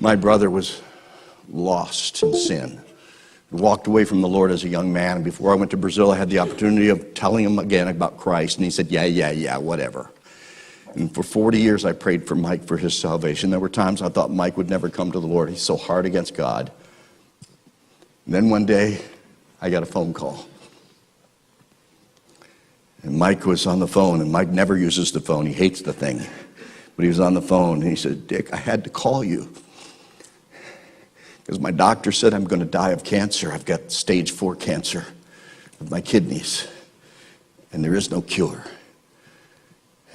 My brother was lost in sin. He walked away from the Lord as a young man. And before I went to Brazil, I had the opportunity of telling him again about Christ. And he said, yeah, whatever. And for 40 years, I prayed for Mike for his salvation. There were times I thought Mike would never come to the Lord. He's so hard against God. And then one day, I got a phone call. And Mike was on the phone, and Mike never uses the phone. He hates the thing. But he was on the phone, and he said, Dick, I had to call you. Because my doctor said I'm going to die of cancer. I've got stage 4 cancer of my kidneys. And there is no cure.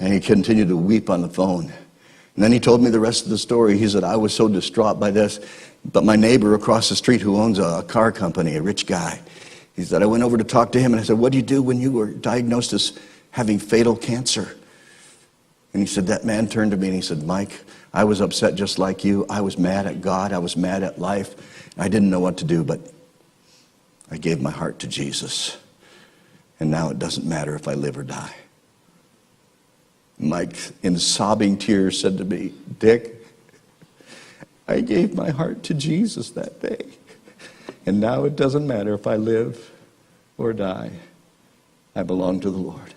And he continued to weep on the phone. And then he told me the rest of the story. He said, I was so distraught by this. But my neighbor across the street who owns a car company, a rich guy, he said, I went over to talk to him, and I said, what do you do when you were diagnosed as having fatal cancer? And he said, that man turned to me and he said, Mike, I was upset just like you. I was mad at God. I was mad at life. I didn't know what to do, but I gave my heart to Jesus. And now it doesn't matter if I live or die. Mike, in sobbing tears, said to me, Dick, I gave my heart to Jesus that day. And now it doesn't matter if I live or die. I belong to the Lord.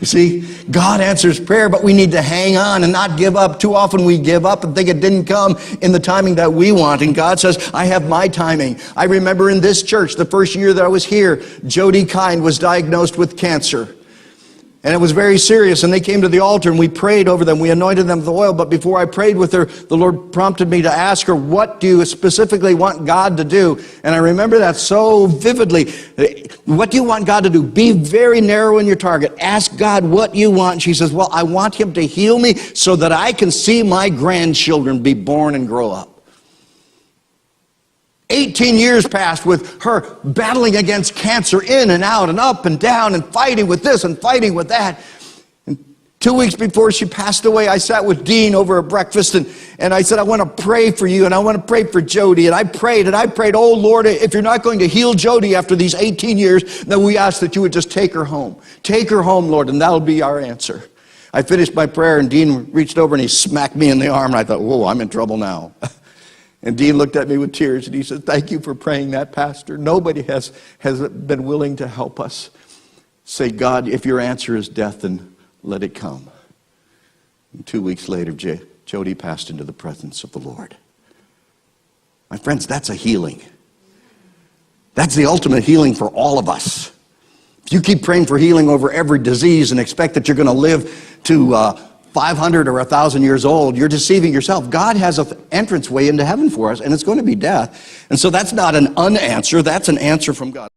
You see, God answers prayer, but we need to hang on and not give up. Too often we give up and think it didn't come in the timing that we want. And God says, I have my timing. I remember in this church, the first year that I was here, Jodi was diagnosed with cancer. And it was very serious, and they came to the altar, and we prayed over them. We anointed them with oil, but before I prayed with her, the Lord prompted me to ask her, what do you specifically want God to do? And I remember that so vividly. What do you want God to do? Be very narrow in your target. Ask God what you want. And she says, well, I want him to heal me so that I can see my grandchildren be born and grow up. 18 years passed with her battling against cancer in and out and up and down and fighting with this and fighting with that. And 2 weeks before she passed away, I sat with Dean over at breakfast and I said, I want to pray for you and I want to pray for Jodi. And I prayed, oh Lord, if you're not going to heal Jodi after these 18 years, then we ask that you would just take her home. Take her home, Lord, and that'll be our answer. I finished my prayer and Dean reached over and he smacked me in the arm and I thought, whoa, I'm in trouble now. And Dean looked at me with tears and he said, thank you for praying that, Pastor. Nobody has been willing to help us. Say, God, if your answer is death, then let it come. And 2 weeks later, Jodi passed into the presence of the Lord. My friends, that's a healing. That's the ultimate healing for all of us. If you keep praying for healing over every disease and expect that you're going to live to 500 or 1,000 years old, you're deceiving yourself. God has an entranceway into heaven for us, and it's going to be death. And so that's not an unanswer, that's an answer from God.